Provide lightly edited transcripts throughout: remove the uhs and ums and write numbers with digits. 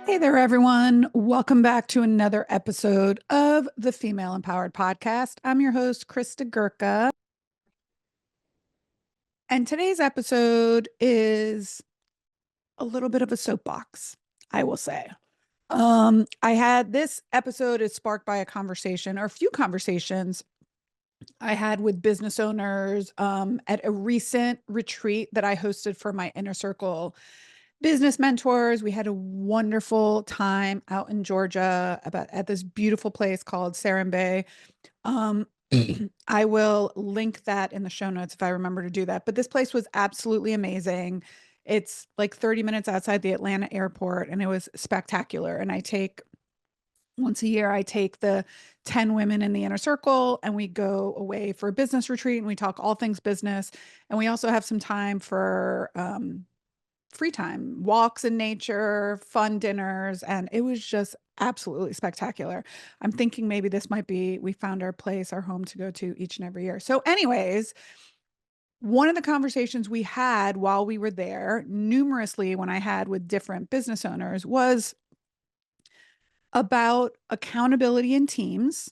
Hey there, everyone. Welcome back to another episode of the Female Empowered Podcast. I'm your host, Christa Gurka. And today's episode is a little bit of a soapbox, I will say. I had this episode is sparked by a conversation or a few conversations I had with business owners at a recent retreat that I hosted for my inner circle business mentors. We had a wonderful time out in Georgia about at this beautiful place called Bay. Um, I will link that in the show notes if I remember to do that. But this place was absolutely amazing. It's like 30 minutes outside the Atlanta airport, and it was spectacular. And once a year, I take the 10 women in the inner circle and we go away for a business retreat and we talk all things business. And we also have some time for free time, walks in nature, fun dinners, and it was just absolutely spectacular. I'm thinking maybe this might be, we found our place, our home to go to each and every year. So, anyways, one of the conversations we had while we were there, numerously when I had with different business owners, was about accountability in teams,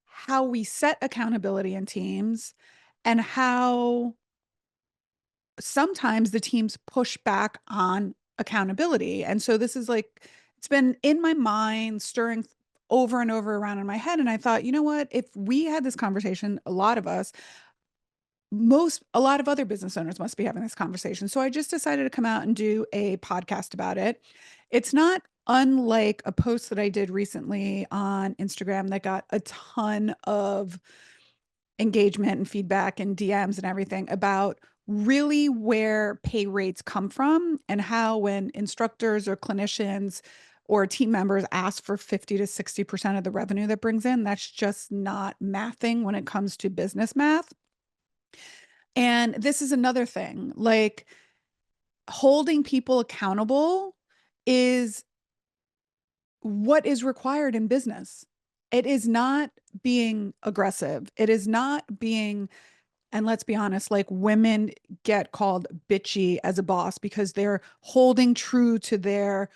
how we set accountability in teams, and how sometimes the teams push back on accountability. And so this is like, it's been in my mind, stirring over and over around in my head. And I thought, you know what? If we had this conversation, a lot of us, a lot of other business owners must be having this conversation. So I just decided to come out and do a podcast about it. It's not unlike a post that I did recently on Instagram that got a ton of engagement and feedback and DMs and everything about really where pay rates come from and how when instructors or clinicians or team members ask for 50 to 60% of the revenue that brings in, that's just not mathing when it comes to business math. And this is another thing, like holding people accountable is what is required in business. It is not being aggressive. It is not being, and let's be honest, like women get called bitchy as a boss because they're holding true to their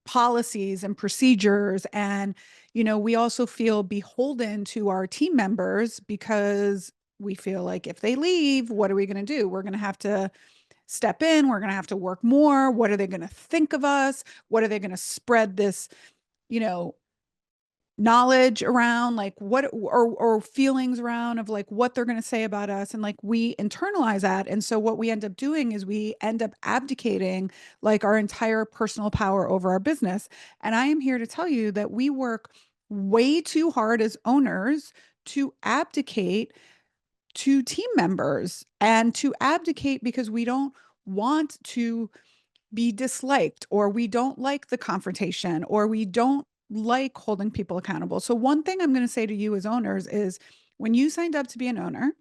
policies and procedures. And, we also feel beholden to our team members because we feel like if they leave, what are we going to do? We're going to have to step in. We're going to have to work more. What are they going to think of us? What are they going to spread this, you know, knowledge around, like what or feelings around of like what they're going to say about us, and like we internalize that. And so what we end up doing is we end up abdicating like our entire personal power over our business. And I am here to tell you that we work way too hard as owners to abdicate to team members and to abdicate because we don't want to be disliked, or we don't like the confrontation, or we don't like holding people accountable. So, one thing I'm going to say to you as owners is when you signed up to be an owner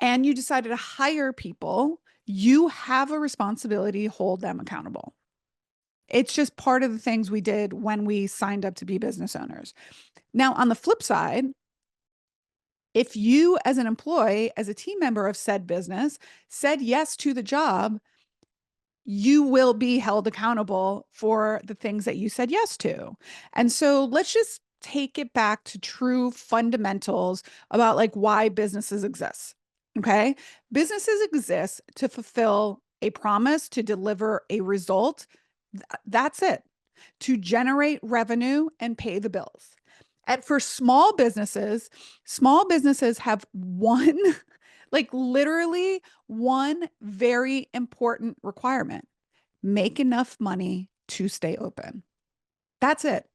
and you decided to hire people, you have a responsibility to hold them accountable. It's just part of the things we did when we signed up to be business owners. Now, on the flip side, if you, as an employee, as a team member of said business, said yes to the job, you will be held accountable for the things that you said yes to. And so let's just take it back to true fundamentals about like why businesses exist. Okay. Businesses exist to fulfill a promise, to deliver a result. That's it. To generate revenue and pay the bills. And for small businesses have one, like literally one very important requirement: make enough money to stay open. That's it.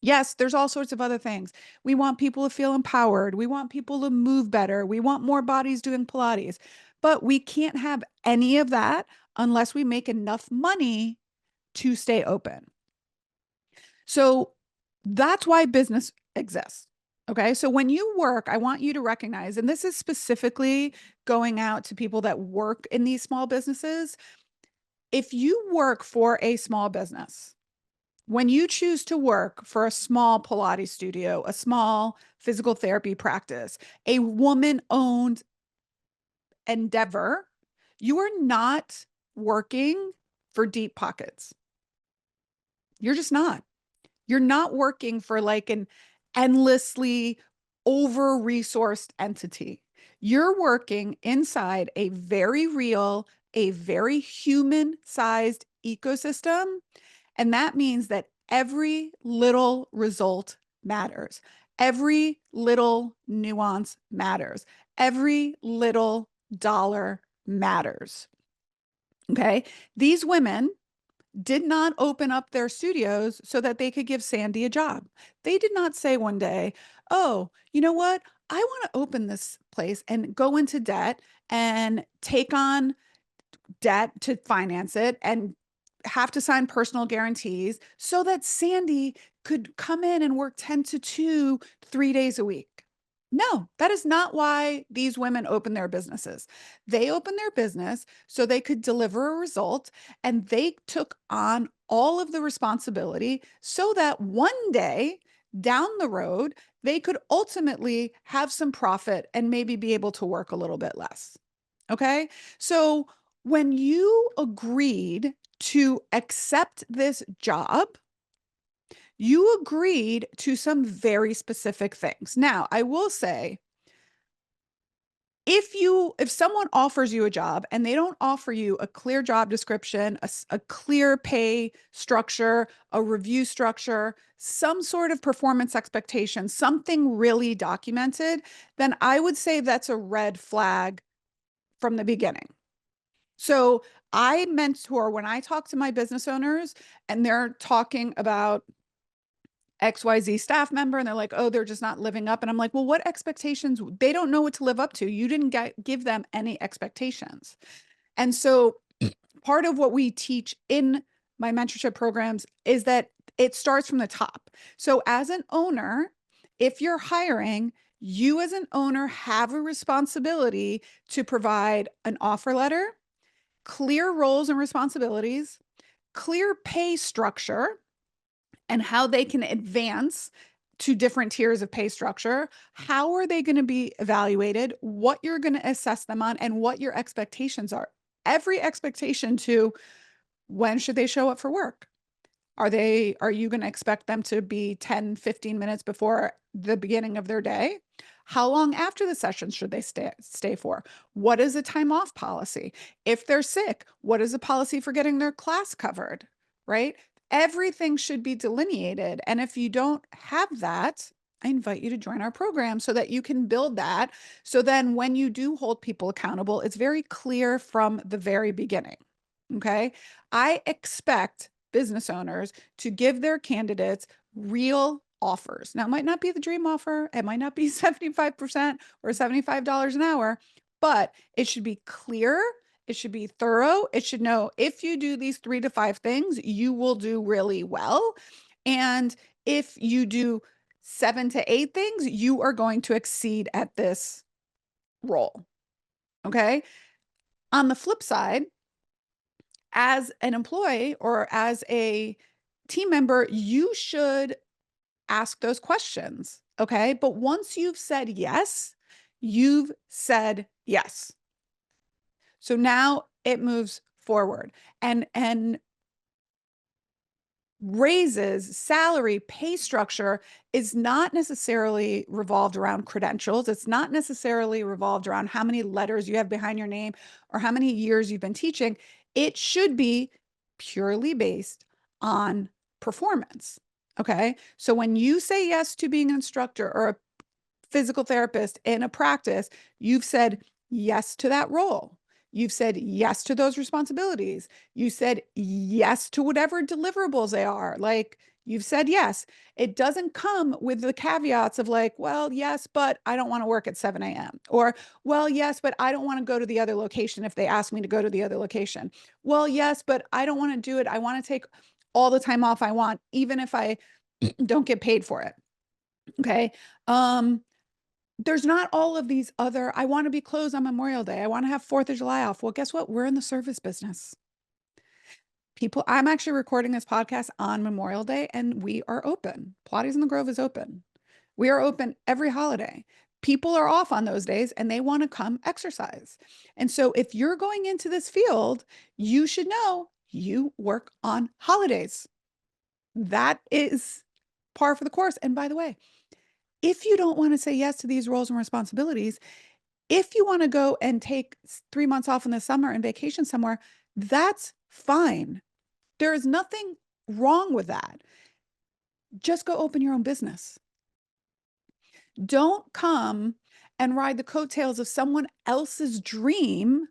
Yes, there's all sorts of other things. We want people to feel empowered. We want people to move better. We want more bodies doing Pilates. But we can't have any of that unless we make enough money to stay open. So that's why business exists. Okay. So when you work, I want you to recognize, and this is specifically going out to people that work in these small businesses. If you work for a small business, when you choose to work for a small Pilates studio, a small physical therapy practice, a woman owned endeavor, you are not working for deep pockets. You're just not. You're not working for like an endlessly over-resourced entity. You're working inside a very real, a very human-sized ecosystem. And that means that every little result matters. Every little nuance matters. Every little dollar matters. Okay. These women did not open up their studios so that they could give Sandy a job. They did not say one day, oh, you know what? I want to open this place and go into debt and take on debt to finance it and have to sign personal guarantees so that Sandy could come in and work 10 to 2, 3 days a week. No, that is not why these women open their businesses. They opened their business so they could deliver a result, and they took on all of the responsibility so that one day down the road, they could ultimately have some profit and maybe be able to work a little bit less. Okay. So when you agreed to accept this job, you agreed to some very specific things. Now, I will say, if someone offers you a job and they don't offer you a clear job description, a clear pay structure, a review structure, some sort of performance expectation, something really documented, then I would say that's a red flag from the beginning. So I mentor when I talk to my business owners and they're talking about XYZ staff member and they're like, oh, they're just not living up. And I'm like, well, what expectations? They don't know what to live up to. You didn't give them any expectations. And so part of what we teach in my mentorship programs is that it starts from the top. So as an owner, if you're hiring, you as an owner have a responsibility to provide an offer letter, clear roles and responsibilities, clear pay structure, and how they can advance to different tiers of pay structure. How are they going to be evaluated? What you're going to assess them on, and what your expectations are. Every expectation to when should they show up for work? Are you going to expect them to be 10, 15 minutes before the beginning of their day? How long after the session should they stay for? What is a time off policy? If they're sick, what is a policy for getting their class covered? Right? Everything should be delineated. And if you don't have that, I invite you to join our program so that you can build that. So then when you do hold people accountable, it's very clear from the very beginning. Okay. I expect business owners to give their candidates real offers. Now, it might not be the dream offer. It might not be 75% or $75 an hour, but it should be clear. It should be thorough. It should know if you do these 3 to 5 things, you will do really well. And if you do 7 to 8 things, you are going to exceed at this role. Okay. On the flip side, as an employee or as a team member, you should ask those questions. Okay. But once you've said yes, you've said yes. So now it moves forward, and raises, salary, pay structure is not necessarily revolved around credentials. It's not necessarily revolved around how many letters you have behind your name or how many years you've been teaching. It should be purely based on performance. Okay. So when you say yes to being an instructor or a physical therapist in a practice, you've said yes to that role. You've said yes to those responsibilities. You said yes to whatever deliverables they are. Like you've said yes. It doesn't come with the caveats of like, well, yes, but I don't want to work at 7 a.m. Or, well, yes, but I don't want to go to the other location if they ask me to go to the other location. Well, yes, but I don't want to do it. I want to take all the time off I want, even if I don't get paid for it. Okay. There's not all of these other, I want to be closed on Memorial Day. I want to have 4th of July off. Well, guess what? We're in the service business. I'm actually recording this podcast on Memorial Day and we are open. Pilates in the Grove is open. We are open every holiday. People are off on those days and they want to come exercise. And so if you're going into this field, you should know you work on holidays. That is par for the course. And by the way, if you don't want to say yes to these roles and responsibilities, if you want to go and take 3 months off in the summer and vacation somewhere, that's fine. There is nothing wrong with that. Just go open your own business. Don't come and ride the coattails of someone else's dream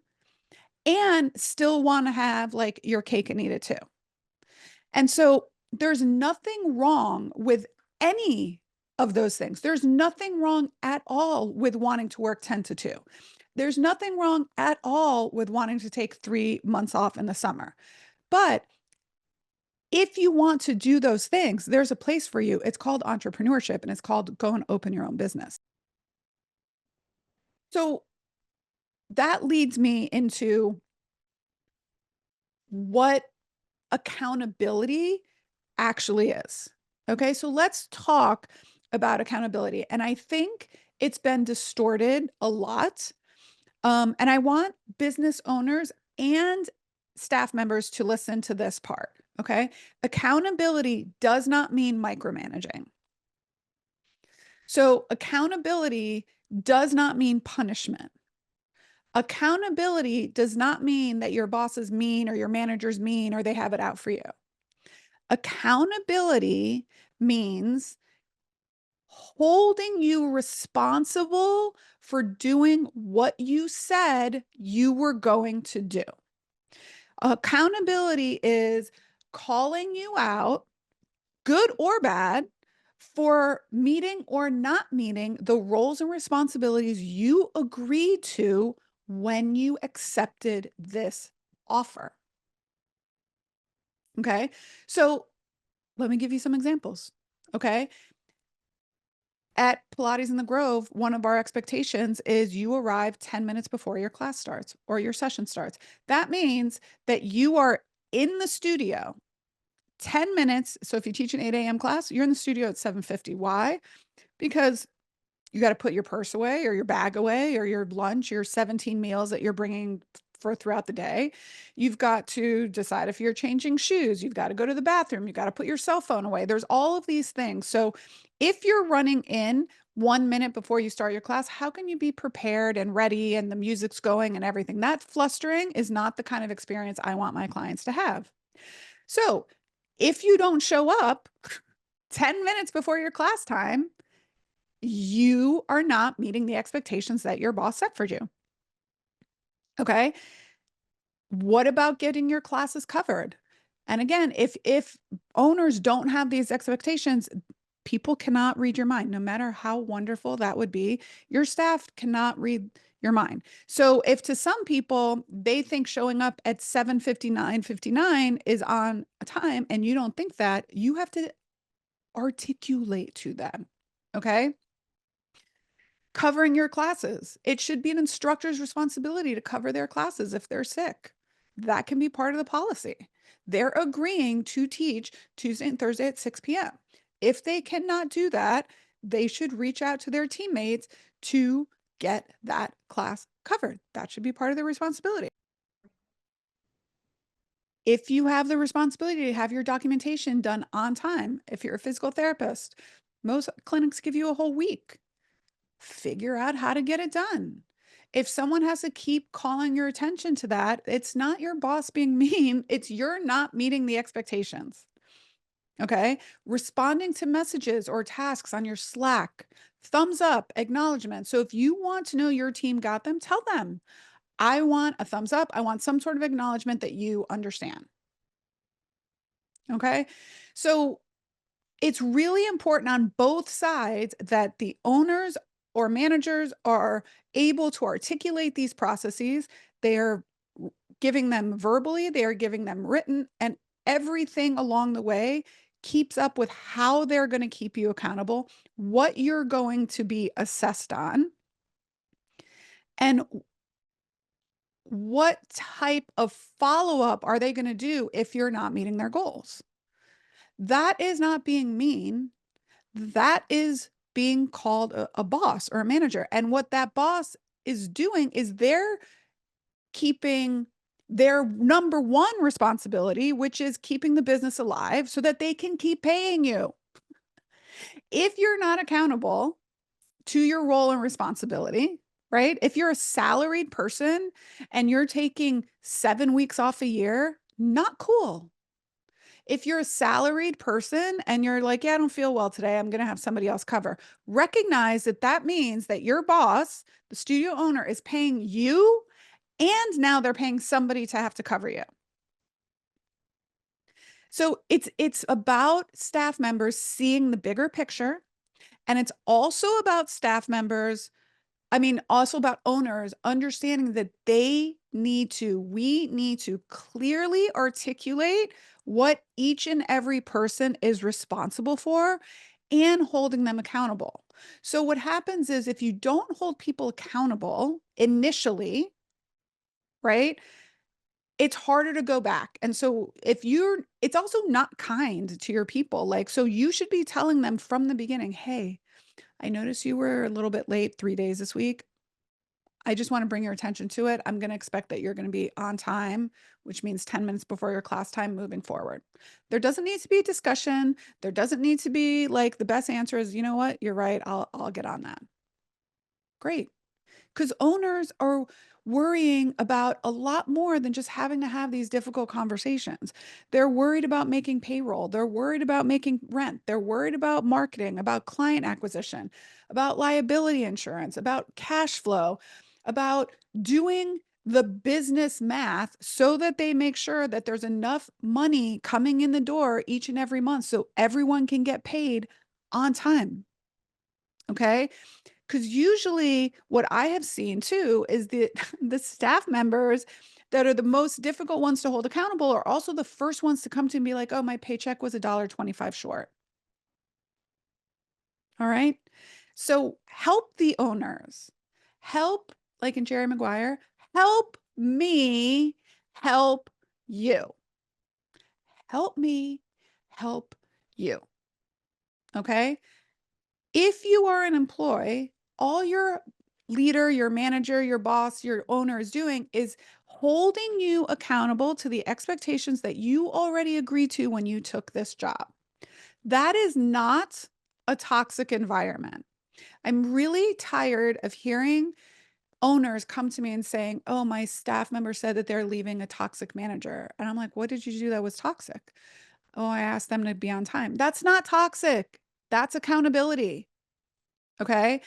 and still want to have like your cake and eat it too. And so there's nothing wrong with any of those things. There's nothing wrong at all with wanting to work 10 to 2. There's nothing wrong at all with wanting to take 3 months off in the summer. But if you want to do those things, there's a place for you. It's called entrepreneurship, and it's called go and open your own business. So that leads me into what accountability actually is. Okay, so let's talk about accountability. And I think it's been distorted a lot. And I want business owners and staff members to listen to this part. Okay, accountability does not mean micromanaging. So, accountability does not mean punishment. Accountability does not mean that your boss is mean or your manager's mean or they have it out for you. Accountability means holding you responsible for doing what you said you were going to do. Accountability is calling you out, good or bad, for meeting or not meeting the roles and responsibilities you agreed to when you accepted this offer. Okay. So let me give you some examples. Okay. At Pilates in the Grove, one of our expectations is you arrive 10 minutes before your class starts or your session starts. That means that you are in the studio 10 minutes. So if you teach an 8 a.m. class, you're in the studio at 7:50. Why? Because you got to put your purse away or your bag away or your lunch, your 17 meals that you're bringing for throughout the day. You've got to decide if you're changing shoes. You've got to go to the bathroom. You've got to put your cell phone away. There's all of these things. So if you're running in 1 minute before you start your class, how can you be prepared and ready and the music's going and everything? That flustering is not the kind of experience I want my clients to have. So if you don't show up 10 minutes before your class time, you are not meeting the expectations that your boss set for you. Okay. What about getting your classes covered? And again, if owners don't have these expectations, people cannot read your mind, no matter how wonderful that would be. Your staff cannot read your mind. So if to some people they think showing up at 7:59 is on a time and you don't think that, you have to articulate to them. Okay. Covering your classes. It should be an instructor's responsibility to cover their classes if they're sick. That can be part of the policy. They're agreeing to teach Tuesday and Thursday at 6 p.m. If they cannot do that, they should reach out to their teammates to get that class covered. That should be part of their responsibility. If you have the responsibility to have your documentation done on time, if you're a physical therapist, most clinics give you a whole week. Figure out how to get it done. If someone has to keep calling your attention to that, it's not your boss being mean, it's you're not meeting the expectations. Okay. Responding to messages or tasks on your Slack, thumbs up, acknowledgement. So if you want to know your team got them, tell them, I want a thumbs up. I want some sort of acknowledgement that you understand. Okay. So it's really important on both sides that the owners or managers are able to articulate these processes. They are giving them verbally, they are giving them written, and everything along the way keeps up with how they're going to keep you accountable, what you're going to be assessed on, and what type of follow up are they going to do if you're not meeting their goals. That is not being mean. That is being called a boss or a manager. And what that boss is doing is they're keeping their number one responsibility, which is keeping the business alive so that they can keep paying you. If you're not accountable to your role and responsibility, right? If you're a salaried person and you're taking 7 weeks off a year, not cool. If you're a salaried person and you're like, yeah, I don't feel well today, I'm going to have somebody else cover, recognize that that means that your boss, the studio owner, is paying you, and now they're paying somebody to have to cover you. So it's about staff members seeing the bigger picture, and it's also about staff members, I mean, also about owners understanding that we need to clearly articulate what each and every person is responsible for and holding them accountable. So what happens is if you don't hold people accountable initially, right? It's harder to go back. And so it's also not kind to your people. Like, so you should be telling them from the beginning, hey, I noticed you were a little bit late 3 days this week. I just want to bring your attention to it. I'm going to expect that you're going to be on time, which means 10 minutes before your class time moving forward. There doesn't need to be a discussion. There doesn't need to be like the best answer is, you know what? You're right. I'll get on that. Great. Because owners are worrying about a lot more than just having to have these difficult conversations. They're worried about making payroll. They're worried about making rent. They're worried about marketing, about client acquisition, about liability insurance, about cash flow, about doing the business math so that they make sure that there's enough money coming in the door each and every month so everyone can get paid on time. Okay. Because usually what I have seen too is that the staff members that are the most difficult ones to hold accountable are also the first ones to come to me like, oh, my paycheck was $1.25 short. All right. So help the owners. Help, like in Jerry Maguire, help me help you. Help me help you. Okay. If you are an employee, all your leader, your manager, your boss, your owner is doing is holding you accountable to the expectations that you already agreed to when you took this job. That is not a toxic environment. I'm really tired of hearing owners come to me and saying, oh, my staff member said that they're leaving a toxic manager. And I'm like, what did you do that was toxic? Oh, I asked them to be on time. That's not toxic. That's accountability. Okay.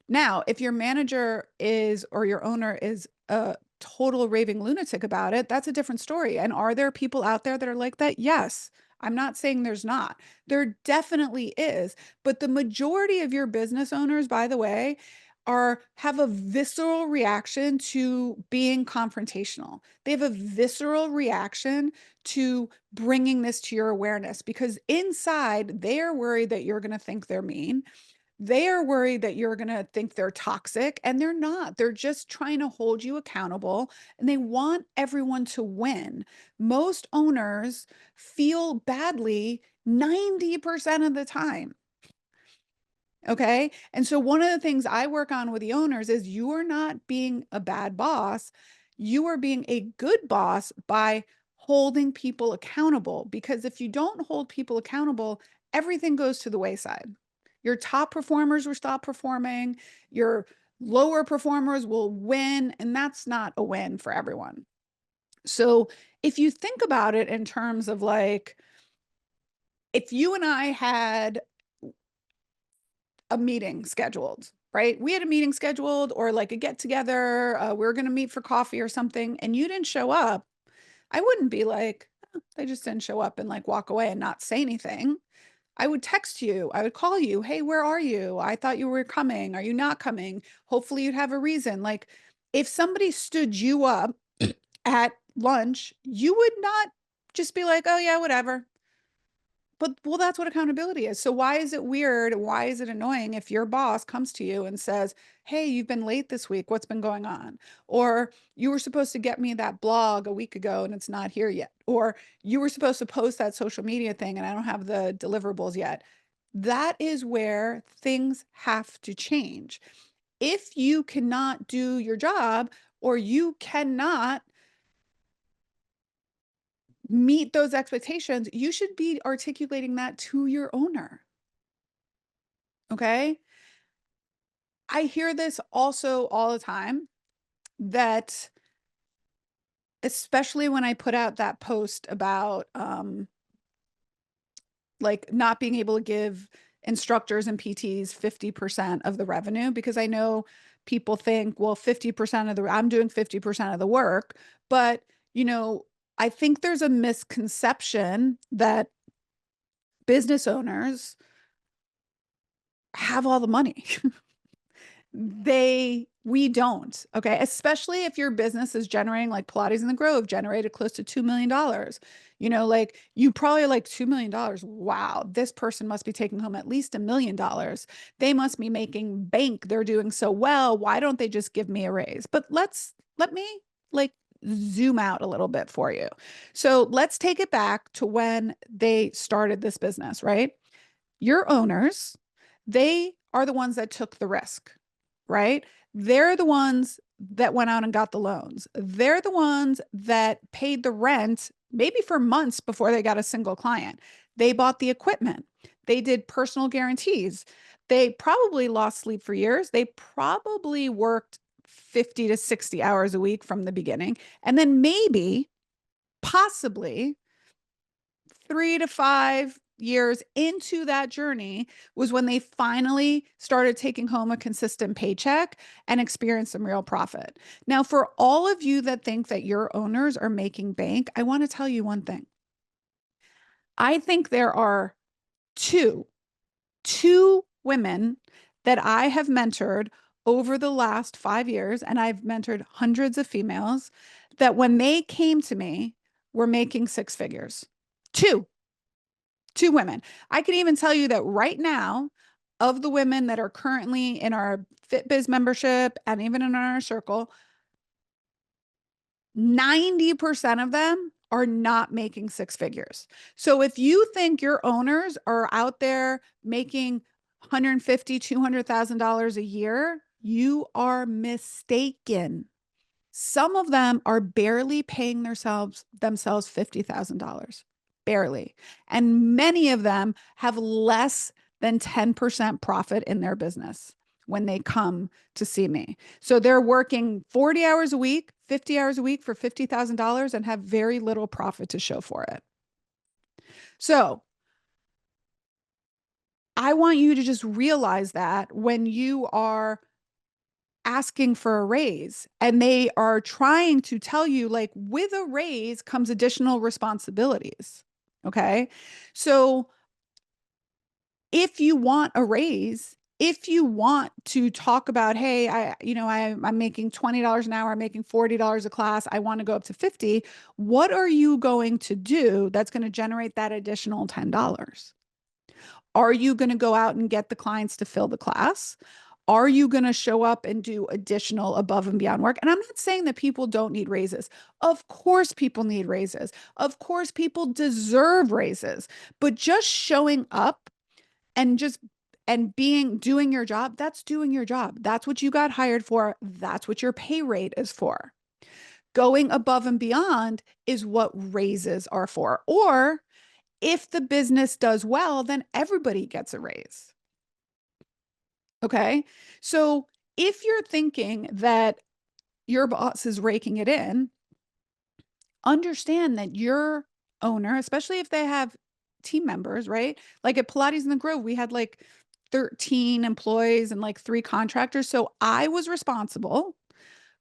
Now, if your manager is or your owner is a total raving lunatic about it, that's a different story. And are there people out there that are like that? Yes. I'm not saying there's not. There definitely is. But the majority of your business owners, by the way, have a visceral reaction to being confrontational. They have a visceral reaction to bringing this to your awareness because inside they are worried that you're going to think they're mean. They are worried that you're going to think they're toxic, and they're not. They're just trying to hold you accountable and they want everyone to win. Most owners feel badly 90% of the time. Okay. And so one of the things I work on with the owners is you are not being a bad boss. You are being a good boss by holding people accountable. Because if you don't hold people accountable, everything goes to the wayside. Your top performers will stop performing, your lower performers will win, and that's not a win for everyone. So if you think about it in terms of like, if you and I had a meeting scheduled, right? We had a meeting scheduled or like a get together. We are going to meet for coffee or something, and you didn't show up. I wouldn't be like, oh, they just didn't show up and like walk away and not say anything. I would text you. I would call you. Hey, where are you? I thought you were coming. Are you not coming? Hopefully you'd have a reason. Like if somebody stood you up at lunch, you would not just be like, oh yeah, whatever. But well, that's what accountability is. So why is it weird? Why is it annoying if your boss comes to you and says, hey, you've been late this week. What's been going on? Or you were supposed to get me that blog a week ago and it's not here yet. Or you were supposed to post that social media thing and I don't have the deliverables yet. That is where things have to change. If you cannot do your job or you cannot meet those expectations, you should be articulating that to your owner. Okay. I hear this also all the time, that especially when I put out that post about like not being able to give instructors and PTs 50% of the revenue, because I know people think, well, 50% of the, I'm doing 50% of the work. But, you know, I think there's a misconception that business owners have all the money. We don't. Okay. Especially if your business is generating, like Pilates in the Grove generated close to $2 million. You know, like you probably like $2 million. Wow. This person must be taking home at least $1 million. They must be making bank. They're doing so well. Why don't they just give me a raise? But let me like zoom out a little bit for you. So let's take it back to when they started this business, right? Your owners, they are the ones that took the risk, right? They're the ones that went out and got the loans. They're the ones that paid the rent, maybe for months before they got a single client. They bought the equipment. They did personal guarantees. They probably lost sleep for years. They probably worked 50 to 60 hours a week from the beginning. And then maybe, possibly, 3 to 5 years into that journey was when they finally started taking home a consistent paycheck and experienced some real profit. Now, for all of you that think that your owners are making bank, I want to tell you one thing. I think there are two women that I have mentored over the last 5 years, and I've mentored hundreds of females, that when they came to me were making six figures. Two. Two women. I can even tell you that right now, of the women that are currently in our FitBiz membership and even in our circle, 90% of them are not making six figures. So if you think your owners are out there making $150,000, $200,000 a year, you are mistaken. Some of them are barely paying themselves $50,000, barely. And many of them have less than 10% profit in their business when they come to see me. So they're working 40 hours a week, 50 hours a week for $50,000 and have very little profit to show for it. So I want you to just realize that when you are asking for a raise and they are trying to tell you, like, with a raise comes additional responsibilities. Okay. So if you want a raise, if you want to talk about, hey, I'm making $20 an hour, I'm making $40 a class, I want to go up to 50, what are you going to do that's going to generate that additional $10? Are you going to go out and get the clients to fill the class? Are you going to show up and do additional above and beyond work? And I'm not saying that people don't need raises. Of course, people need raises. Of course, people deserve raises. But just showing up and doing your job, that's doing your job. That's what you got hired for. That's what your pay rate is for. Going above and beyond is what raises are for. Or if the business does well, then everybody gets a raise. Okay. So if you're thinking that your boss is raking it in, understand that your owner, especially if they have team members, right? Like at Pilates in the Grove, we had like 13 employees and like 3 contractors. So I was responsible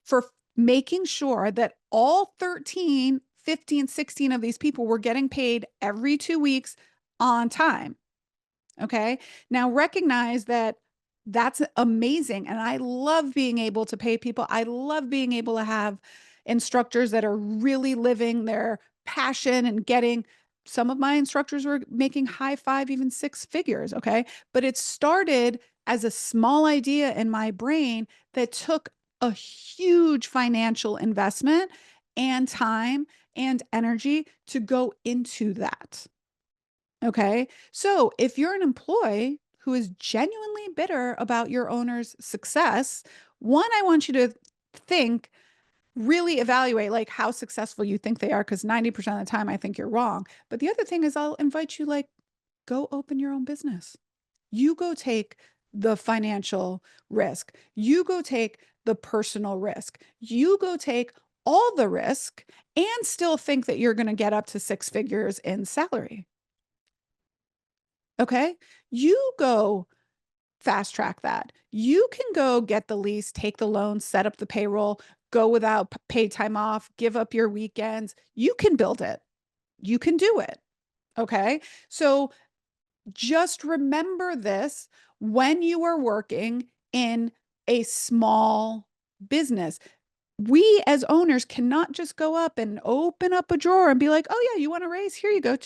for making sure that all 13, 15, 16 of these people were getting paid every 2 weeks on time. Okay. Now recognize that that's amazing. And I love being able to pay people. I love being able to have instructors that are really living their passion and getting. Some of my instructors were making high five, even six figures. Okay. But it started as a small idea in my brain that took a huge financial investment and time and energy to go into that. Okay. So if you're an employee who is genuinely bitter about your owner's success, one, I want you to think, really evaluate like how successful you think they are, because 90% of the time I think you're wrong. But the other thing is I'll invite you, like, go open your own business. You go take the financial risk. You go take the personal risk. You go take all the risk and still think that you're going to get up to six figures in salary. Okay. You go fast track that. You can go get the lease, take the loan, set up the payroll, go without paid time off, give up your weekends. You can build it. You can do it. Okay. So just remember this when you are working in a small business. We as owners cannot just go up and open up a drawer and be like, oh, yeah, you want to raise? Here you go.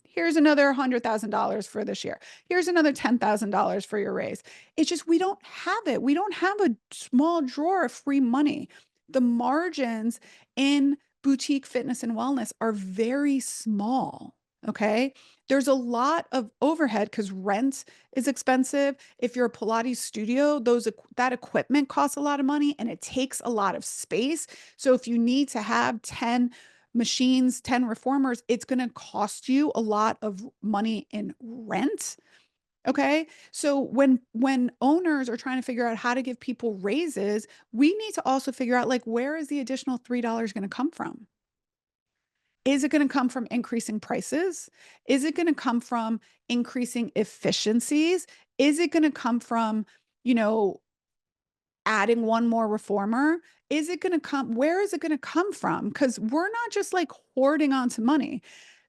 Here's another $100,000 for this year. Here's another $10,000 for your raise. It's just, we don't have it. We don't have a small drawer of free money. The margins in boutique fitness and wellness are very small. Okay. There's a lot of overhead because rent is expensive. If you're a Pilates studio, that equipment costs a lot of money and it takes a lot of space. So if you need to have 10 machines, 10 reformers, it's going to cost you a lot of money in rent. Okay. So when owners are trying to figure out how to give people raises, we need to also figure out, like, where is the additional $3 going to come from? Is it going to come from increasing prices? Is it going to come from increasing efficiencies? Is it going to come from, you know, adding one more reformer? Is it going to come? Where is it going to come from? Because we're not just like hoarding onto money.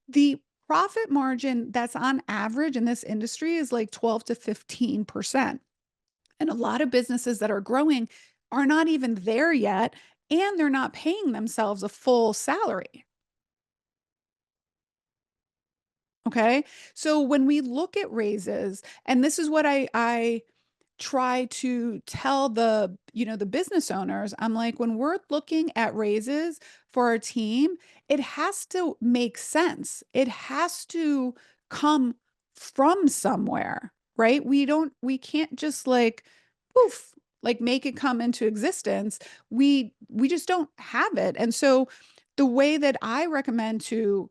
The profit margin that's on average in this industry is like 12 to 15%. And a lot of businesses that are growing are not even there yet, and they're not paying themselves a full salary. Okay. So when we look at raises, and this is what I try to tell the business owners, I'm like, when we're looking at raises for our team, it has to make sense. It has to come from somewhere, right? We can't just like poof, like make it come into existence. We just don't have it. And so the way that I recommend to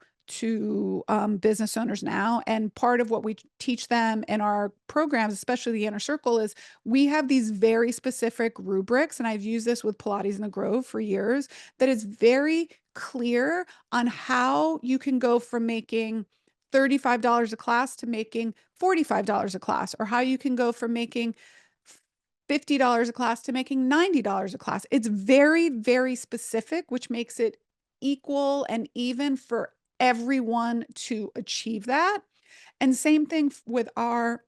business owners now, and part of what we teach them in our programs, especially the inner circle, is we have these very specific rubrics, and I've used this with Pilates in the Grove for years, that is very clear on how you can go from making $35 a class to making $45 a class, or how you can go from making $50 a class to making $90 a class. It's very, very specific, which makes it equal and even for everyone to achieve that. And same thing with our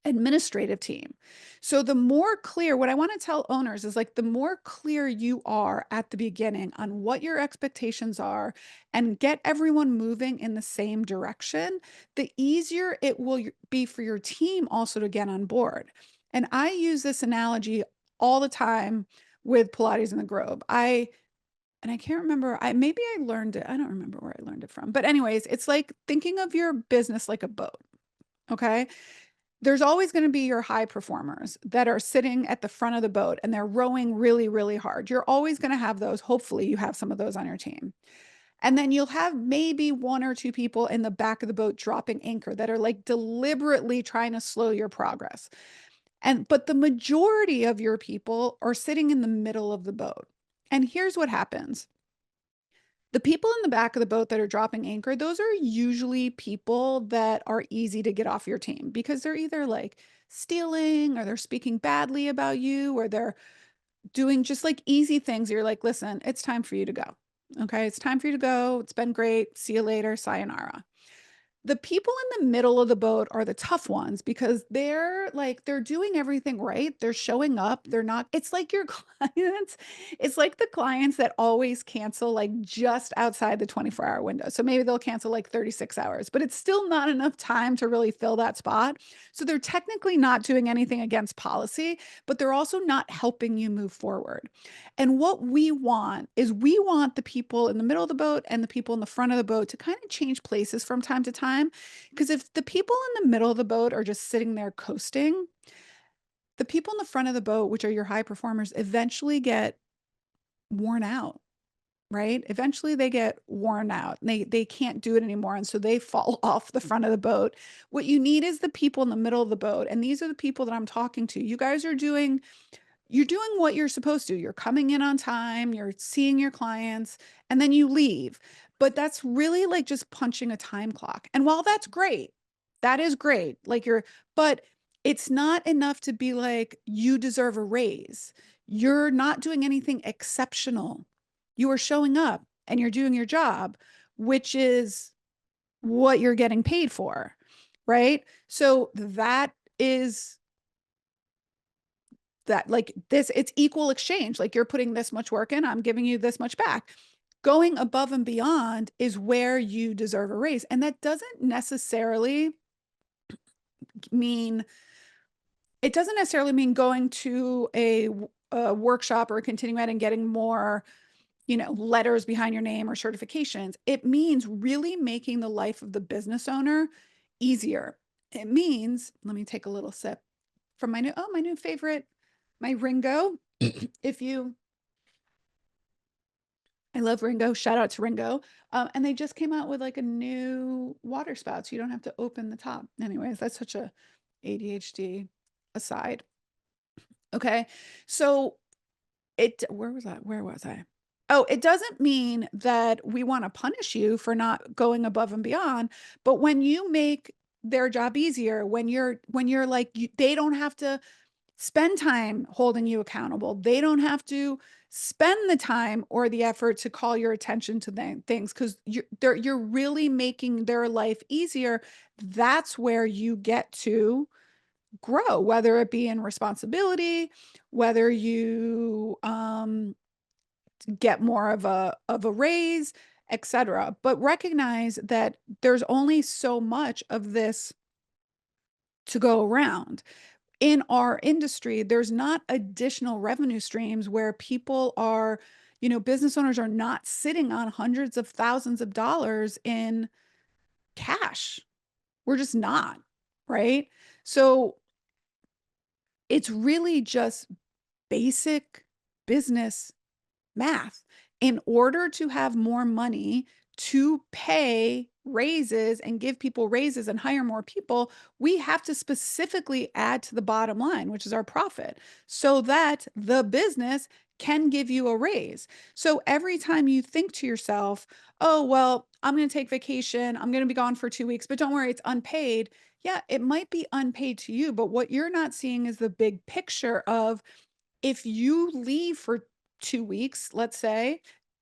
administrative team. So the more clear, what I want to tell owners is, like, the more clear you are at the beginning on what your expectations are and get everyone moving in the same direction, the easier it will be for your team also to get on board. And I use this analogy all the time with Pilates in the Grove. I can't remember. Maybe I learned it. I don't remember where I learned it from. But anyways, it's like thinking of your business like a boat. Okay. There's always going to be your high performers that are sitting at the front of the boat and they're rowing really, really hard. You're always going to have those. Hopefully, you have some of those on your team. And then you'll have maybe one or two people in the back of the boat dropping anchor that are like deliberately trying to slow your progress. But the majority of your people are sitting in the middle of the boat. And here's what happens. The people in the back of the boat that are dropping anchor, those are usually people that are easy to get off your team because they're either like stealing, or they're speaking badly about you, or they're doing just like easy things. You're like, listen, it's time for you to go. Okay. It's time for you to go. It's been great. See you later. Sayonara. The people in the middle of the boat are the tough ones because they're doing everything right. They're showing up. They're not, it's like your clients. It's like the clients that always cancel like just outside the 24-hour window. So maybe they'll cancel like 36 hours, but it's still not enough time to really fill that spot. So they're technically not doing anything against policy, but they're also not helping you move forward. And what we want is, we want the people in the middle of the boat and the people in the front of the boat to kind of change places from time to time. Because if the people in the middle of the boat are just sitting there coasting, the people in the front of the boat, which are your high performers, eventually get worn out, right? Eventually they get worn out and they can't do it anymore. And so they fall off the front of the boat. What you need is the people in the middle of the boat. And these are the people that I'm talking to. You guys are doing you're doing what you're supposed to. You're coming in on time, you're seeing your clients, and then you leave. But that's really like just punching a time clock. And while that's great, that is great. Like but it's not enough to be like, you deserve a raise. You're not doing anything exceptional. You are showing up and you're doing your job, which is what you're getting paid for. Right. So that is that like this, it's equal exchange. Like you're putting this much work in, I'm giving you this much back. Going above and beyond is where you deserve a raise. And that doesn't necessarily mean, it doesn't necessarily mean going to a workshop or a continuing ed and getting more, letters behind your name or certifications. It means really making the life of the business owner easier. It means, let me take a little sip from my new favorite, my Ringo. If you I love Ringo. Shout out to Ringo. And they just came out with like a new water spout, so you don't have to open the top. Anyways, that's such a ADHD aside. Okay. So where was I? Where was I? Oh, it doesn't mean that we want to punish you for not going above and beyond, but when you make their job easier, when you're like they don't have to spend time holding you accountable. They don't have to spend the time or the effort to call your attention to things because you're really making their life easier. That's where you get to grow, whether it be in responsibility, whether you get more of a raise, etc. But recognize that there's only so much of this to go around. In our industry, there's not additional revenue streams where people are, business owners are not sitting on hundreds of thousands of dollars in cash. We're just not, right? So it's really just basic business math. In order to have more money to pay raises and give people raises and hire more people, we have to specifically add to the bottom line, which is our profit, so that the business can give you a raise. So every time you think to yourself, oh, well, I'm going to take vacation, I'm going to be gone for 2 weeks, but don't worry, it's unpaid. Yeah, it might be unpaid to you, but what you're not seeing is the big picture of, if you leave for 2 weeks, let's say,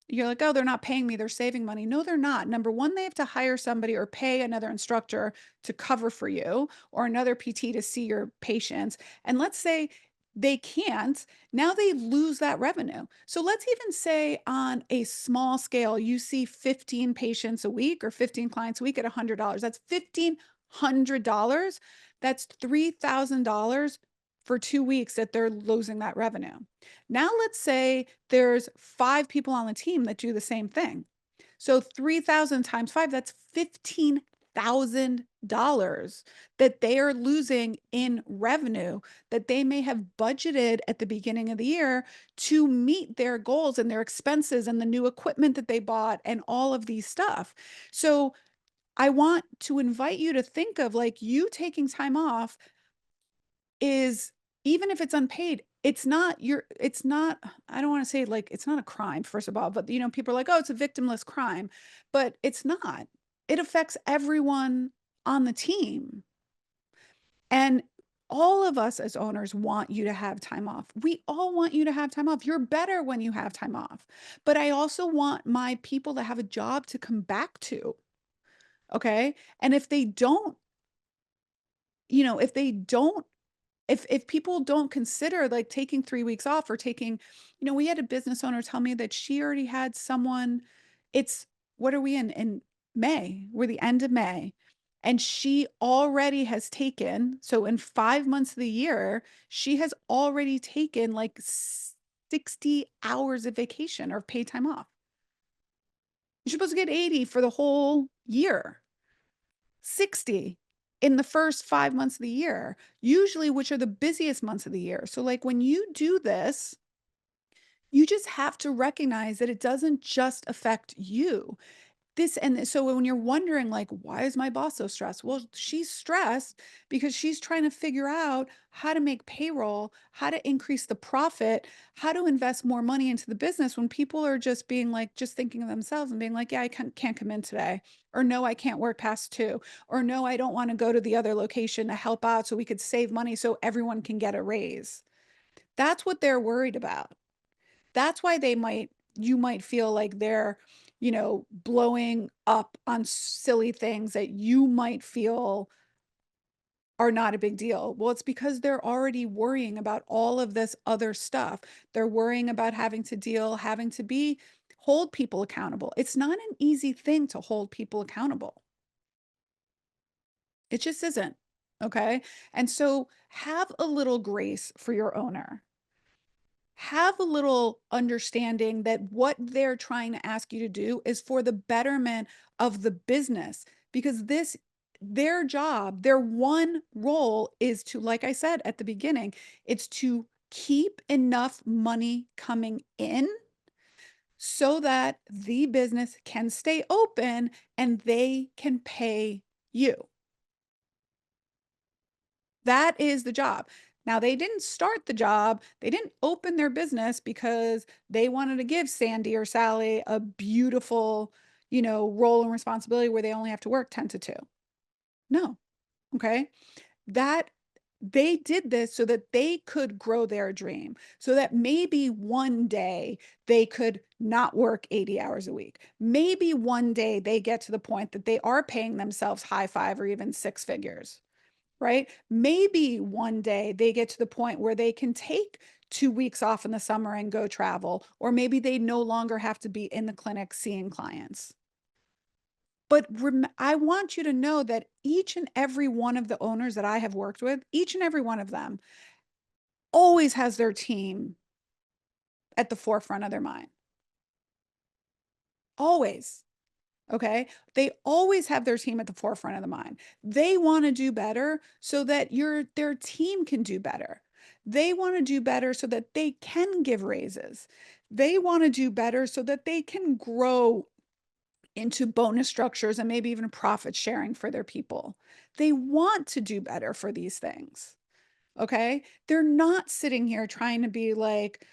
you're like, oh, they're not paying me, they're saving money. No, they're not. Number one, they have to hire somebody or pay another instructor to cover for you or another PT to see your patients. And let's say they can't, now they lose that revenue. So let's even say on a small scale, you see 15 patients a week or 15 clients a week at $100. That's $1,500. That's $3,000 for 2 weeks that they're losing that revenue. Now, let's say there's 5 people on the team that do the same thing. So 3,000 times 5, that's $15,000 that they are losing in revenue that they may have budgeted at the beginning of the year to meet their goals and their expenses and the new equipment that they bought and all of these stuff. So I want to invite you to think of like you taking time off is, even if it's unpaid, it's not, I don't want to say like it's not a crime, first of all, but people are like, oh, it's a victimless crime, but it's not. It affects everyone on the team. And all of us as owners want you to have time off. We all want you to have time off. You're better when you have time off. But I also want my people to have a job to come back to. Okay. And if they don't if people don't consider like taking 3 weeks off or taking, we had a business owner tell me that she already had someone, it's, what are we in May? We're the end of May. And she already has taken, so in 5 months of the year, she has already taken like 60 hours of vacation or paid time off. You're supposed to get 80 for the whole year. 60 in the first 5 months of the year, usually, which are the busiest months of the year. So, like when you do this, You just have to recognize that it doesn't just affect you. So when you're wondering, like, why is my boss so stressed? Well, she's stressed because she's trying to figure out how to make payroll, how to increase the profit, how to invest more money into the business when people are just being like, just thinking of themselves and being like, yeah, I can't come in today. Or no, I can't work past 2. Or no, I don't want to go to the other location to help out so we could save money so everyone can get a raise. That's what they're worried about. That's why you might feel like they're, blowing up on silly things that you might feel are not a big deal. Well, it's because they're already worrying about all of this other stuff. They're worrying about having to hold people accountable. It's not an easy thing to hold people accountable. It just isn't. Okay. And so have a little grace for your owner. Have a little understanding that what they're trying to ask you to do is for the betterment of the business, because their job, their one role is to, like I said at the beginning, it's to keep enough money coming in so that the business can stay open and they can pay you. That is the job. Now, they didn't start the job. They didn't open their business because they wanted to give Sandy or Sally a beautiful, role and responsibility where they only have to work 10 to 2. No. Okay. That they did this so that they could grow their dream, so that maybe one day they could not work 80 hours a week. Maybe one day they get to the point that they are paying themselves high five or even 6 figures, right? Maybe one day they get to the point where they can take 2 weeks off in the summer and go travel, or maybe they no longer have to be in the clinic seeing clients. But I want you to know that each and every one of the owners that I have worked with, each and every one of them always has their team at the forefront of their mind. Always. Okay. They always have their team at the forefront of the mind. They want to do better so that their team can do better. They want to do better so that they can give raises. They want to do better so that they can grow into bonus structures and maybe even profit sharing for their people. They want to do better for these things. Okay. They're not sitting here trying to be like,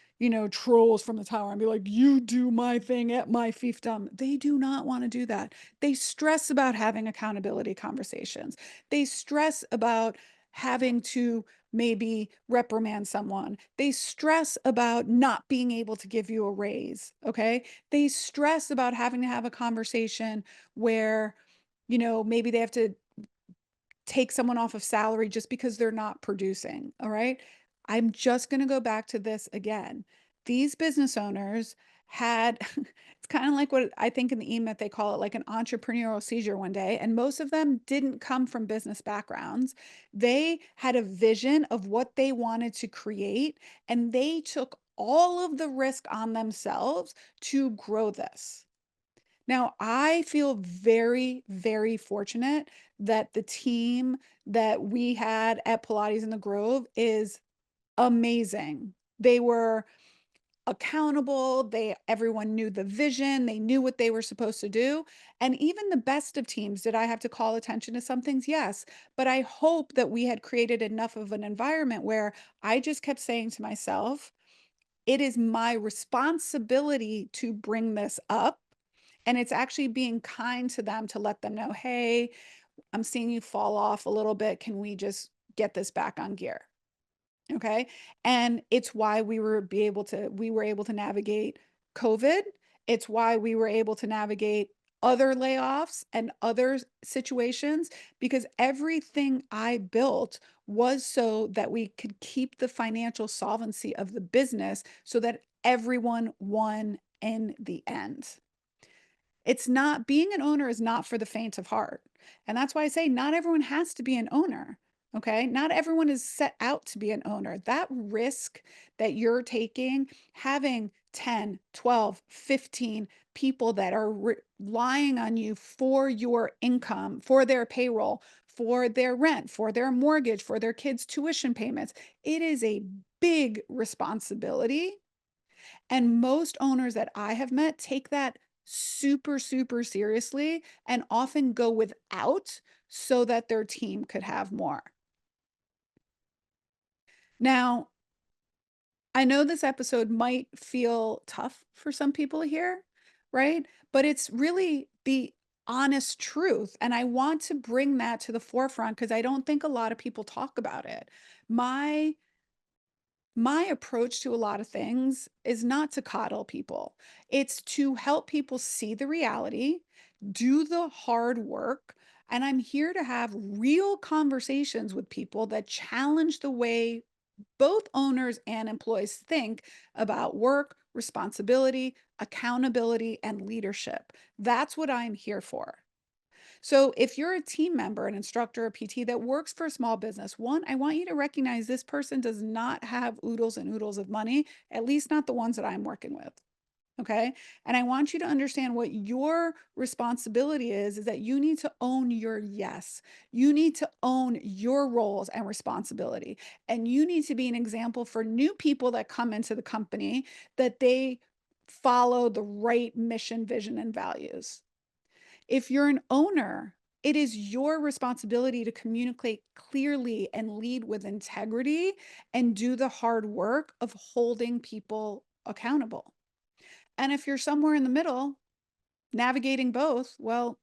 trolls from the tower and be like, you do my thing at my fiefdom. They do not want to do that. They stress about having accountability conversations. They stress about having to maybe reprimand someone. They stress about not being able to give you a raise. Okay. They stress about having to have a conversation where, maybe they have to take someone off of salary just because they're not producing. All right. I'm just going to go back to this again. These business owners had, it's kind of like what I think in the EMIT, they call it like an entrepreneurial seizure one day. And most of them didn't come from business backgrounds. They had a vision of what they wanted to create, and they took all of the risk on themselves to grow this. Now, I feel very, very fortunate that the team that we had at Pilates in the Grove is amazing. They were accountable, everyone knew the vision, they knew what they were supposed to do. And even the best of teams, did I have to call attention to some things? Yes. But I hope that we had created enough of an environment where I just kept saying to myself, it is my responsibility to bring this up. And it's actually being kind to them to let them know, hey, I'm seeing you fall off a little bit. Can we just get this back on gear? Okay. And it's why we were able to navigate COVID. It's why we were able to navigate other layoffs and other situations, because everything I built was so that we could keep the financial solvency of the business so that everyone won in the end. It's not being an owner is not for the faint of heart. And that's why I say not everyone has to be an owner. Okay. Not everyone is set out to be an owner. That risk that you're taking, having 10, 12, 15 people that are relying on you for your income, for their payroll, for their rent, for their mortgage, for their kids' tuition payments, it is a big responsibility. And most owners that I have met take that super, super seriously and often go without so that their team could have more. Now, I know this episode might feel tough for some people here, right? But it's really the honest truth. And I want to bring that to the forefront because I don't think a lot of people talk about it. My my approach to a lot of things is not to coddle people. It's to help people see the reality, do the hard work, and I'm here to have real conversations with people that challenge the way both owners and employees think about work, responsibility, accountability, and leadership. That's what I'm here for. So, if you're a team member, an instructor, a PT that works for a small business, one, I want you to recognize this person does not have oodles and oodles of money, at least not the ones that I'm working with. Okay. And I want you to understand what your responsibility is that you need to own your yes. You need to own your roles and responsibility. And you need to be an example for new people that come into the company that they follow the right mission, vision, and values. If you're an owner, it is your responsibility to communicate clearly and lead with integrity and do the hard work of holding people accountable. And if you're somewhere in the middle, navigating both, well,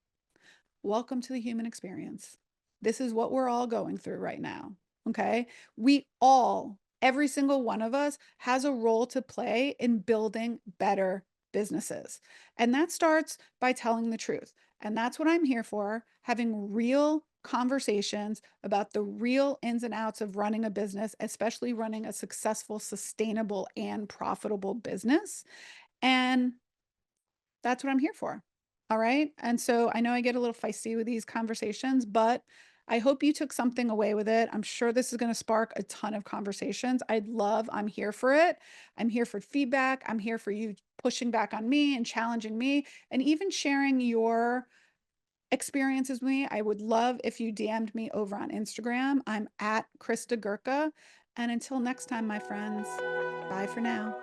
welcome to the human experience. This is what we're all going through right now. Okay. We all, every single one of us, has a role to play in building better businesses. And that starts by telling the truth. And that's what I'm here for, having real conversations about the real ins and outs of running a business, especially running a successful, sustainable, and profitable business. And that's what I'm here for. All right. And so I know I get a little feisty with these conversations, but I hope you took something away with it. I'm sure this is going to spark a ton of conversations. I'm here for it. I'm here for feedback. I'm here for you pushing back on me and challenging me and even sharing your experiences with me. I would love if you DM'd me over on Instagram. I'm at Christa Gurka. And until next time, my friends, bye for now.